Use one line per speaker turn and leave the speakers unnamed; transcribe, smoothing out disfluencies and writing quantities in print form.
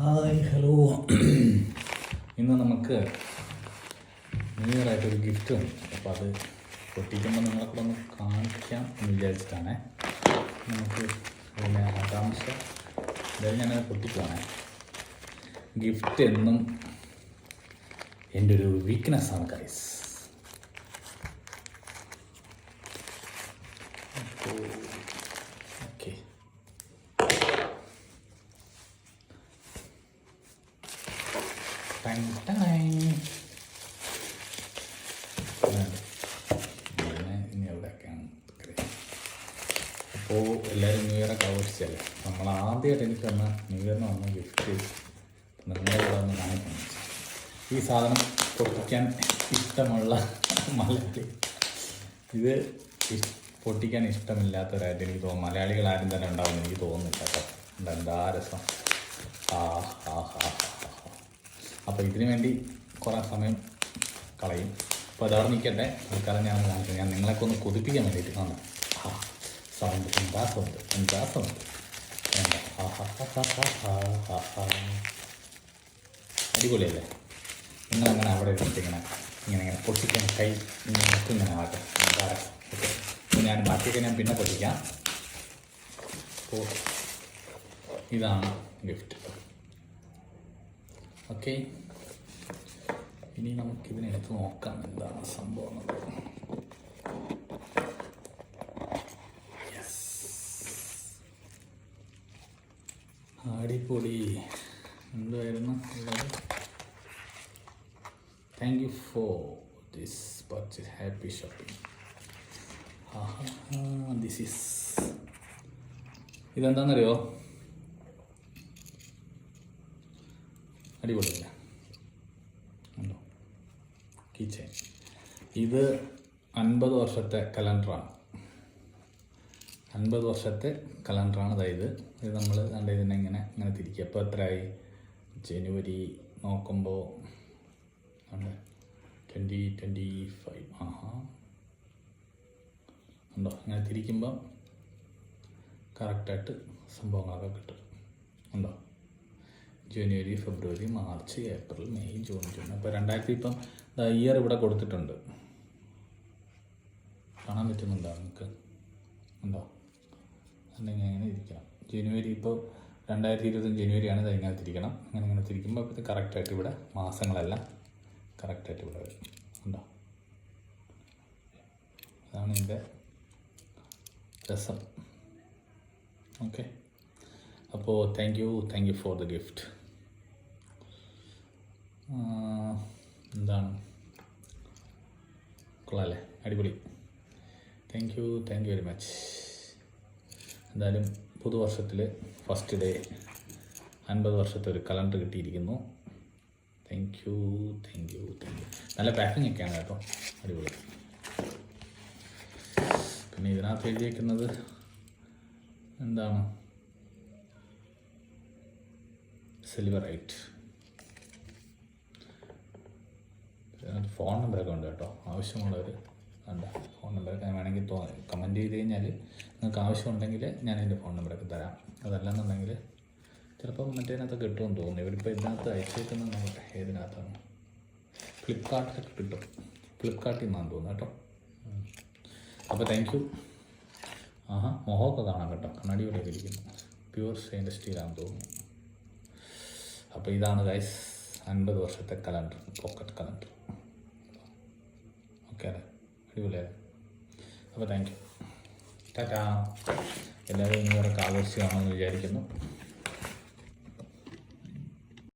Hi hello. ഇന്ന് നമുക്ക് new year ആയിട്ടൊരു ഗിഫ്റ്റ് ഉണ്ട്. അപ്പോൾ അത് പൊട്ടിക്കുമ്പോൾ നിങ്ങളെ കൂടെ ഒന്ന് കാണിക്കാം എന്ന് വിചാരിച്ചിട്ടാണ്. നമുക്ക് പിന്നെ ആകാംക്ഷ എന്തായാലും ഞാനത് പൊട്ടിക്കുവാണ്. ഗിഫ്റ്റ് എന്നും എൻ്റെ ഒരു വീക്ക്നെസ്സാണ് ഗൈസ്. അപ്പോൾ ഓക്കെ, ഇനി എവിടെയൊക്കെയാണ്. അപ്പോൾ എല്ലാവരും ന്യൂ ഇയറൊക്കെ ആഘോഷിച്ചല്ലേ. നമ്മൾ ആദ്യമായിട്ട് എനിക്ക് വന്ന ന്യൂ ഇയറിന് വന്ന ഗിഫ്റ്റ് നിങ്ങളെ കൂടെ ഒന്ന് കാണിക്കണം. ഈ സാധനം പൊട്ടിക്കാൻ ഇഷ്ടമുള്ള മലയാളി, ഇത് പൊട്ടിക്കാൻ ഇഷ്ടമില്ലാത്തവരായിട്ട് എനിക്ക് തോന്നുന്നു മലയാളികളാരും തന്നെ ഉണ്ടാവുമെന്ന് എനിക്ക് തോന്നുന്നില്ല കേട്ടോ. എന്താ രസം. അപ്പോൾ ഇതിനു വേണ്ടി കുറേ സമയം കളയും. അപ്പോൾ അതവിടെ നിൽക്കട്ടെ. തൽക്കാലം ഞാൻ കാണിച്ചു. ഞാൻ നിങ്ങളൊക്കെ ഒന്ന് കൊതിപ്പിക്കാൻ വേണ്ടിയിട്ട് കാണാം. സൗണ്ട് എന്താ സൗണ്ട് അടിപൊളിയല്ലേ. നിങ്ങളങ്ങനെ അവിടെ ഇരുന്നിട്ട് ഇങ്ങനെ പൊട്ടിക്കാൻ കൈ ഇങ്ങനെ ആകട്ടെ. ഓക്കെ, അപ്പോൾ ഞാൻ ബാക്കിയൊക്കെ ഞാൻ പിന്നെ പൊട്ടിക്കാം. അപ്പോൾ ഇതാണ് ഗിഫ്റ്റ്. ഓക്കെ, ഇനി നമുക്കിതിനെടുത്ത് നോക്കാം എന്താണ് സംഭവം. അടിപൊളി. എന്തായിരുന്നു ഉള്ളത്? Thank you for this purchase, happy shopping. This is, ഇതെന്താണെന്നറിയോ? അടിപൊളിയല്ല ഉണ്ടോ? Key chain. ഇത് 50 വർഷത്തെ കലണ്ടറാണ്. 50 വർഷത്തെ കലണ്ടറാണ്. അതായത് ഇത് നമ്മൾ കണ്ട ഇതിനെ ഇങ്ങനെ തിരിക്കുക. അപ്പോൾ എത്രയായി? ജനുവരി നോക്കുമ്പോൾ 2025. ഉണ്ടോ? ഇങ്ങനെ തിരിക്കുമ്പോൾ കറക്റ്റായിട്ട് സംഭവങ്ങളൊക്കെ കിട്ടും. ഉണ്ടോ? ജനുവരി, ഫെബ്രുവരി, മാർച്ച്, ഏപ്രിൽ, മെയ്, ജൂൺ. അപ്പോൾ 2000 ഇപ്പം ഇയർ ഇവിടെ കൊടുത്തിട്ടുണ്ട്. കാണാൻ പറ്റുന്നുണ്ടോ നിങ്ങൾക്ക്? ഉണ്ടോ? അല്ലെങ്കിൽ അങ്ങനെ ഇരിക്കണം. ജനുവരി ഇപ്പോൾ 2020 ജനുവരിയാണ്. ഇത് ഇങ്ങനെ തിരിക്കണം. ഇങ്ങനെ തിരിക്കുമ്പോൾ ഇത് കറക്റ്റായിട്ട് ഇവിടെ മാസങ്ങളെല്ലാം കറക്റ്റായിട്ട് ഇവിടെ വരും. ഉണ്ടോ? അതാണ് ഇതിൻ്റെ രസം. ഓക്കെ, അപ്പോൾ thank you for the gift. എന്താണ്, കൊള്ളാല്ലേ? അടിപൊളി. Thank you very much. എന്തായാലും പുതുവർഷത്തിൽ ഫസ്റ്റ് ഡേ 50 വർഷത്തെ ഒരു കലണ്ടർ കിട്ടിയിരിക്കുന്നു. Thank you. നല്ല പാക്കിംഗ് ഒക്കെയാണ് കേട്ടോ, അടിപൊളി. പിന്നെ ഇതിനകത്ത് എഴുതിയിരിക്കുന്നത് എന്താണ്? സിൽവറൈറ്റ്. ഫോൺ നമ്പറൊക്കെ ഉണ്ട് കേട്ടോ. ആവശ്യമുള്ളവർ ഉണ്ട്. ഫോൺ നമ്പറൊക്കെ ഞാൻ വേണമെങ്കിൽ കമൻറ്റ് ചെയ്ത് കഴിഞ്ഞാൽ നിങ്ങൾക്ക് ആവശ്യമുണ്ടെങ്കിൽ ഞാൻ എൻ്റെ ഫോൺ നമ്പറൊക്കെ തരാം. അതല്ലെന്നുണ്ടെങ്കിൽ ചിലപ്പോൾ മറ്റേതിനകത്തൊക്കെ കിട്ടുമെന്ന് തോന്നുന്നു. ഇവരിപ്പോൾ ഇതിനകത്ത് അയച്ചേക്കുന്നത് നോക്കട്ടെ ഏതിനകത്താണ്. ഫ്ലിപ്കാർട്ടിലൊക്കെ കിട്ടും. ഫ്ലിപ്കാർട്ടിൽ നിന്നാണ് തോന്നുന്നു കേട്ടോ. അപ്പോൾ താങ്ക് യു. മുഖമൊക്കെ കാണാം കേട്ടോ. കണ്ണാടിയോടെയൊക്കെ ഇരിക്കുന്നു. പ്യൂർ സ്റ്റെയിൻലെസ് സ്റ്റീലാണെന്ന് തോന്നുന്നു. അപ്പോൾ ഇതാണ് ഗൈസ് 50 വർഷത്തെ കലണ്ടർ, പോക്കറ്റ് കലണ്ടർ. ഓക്കെ അല്ലേ? അടിപൊളിയല്ലേ? അപ്പോൾ താങ്ക് യു. ടാറ്റാ. എല്ലാവരും ഇങ്ങനെയൊക്കെ ആഘോഷിക്കുകയാണെന്ന് വിചാരിക്കുന്നു.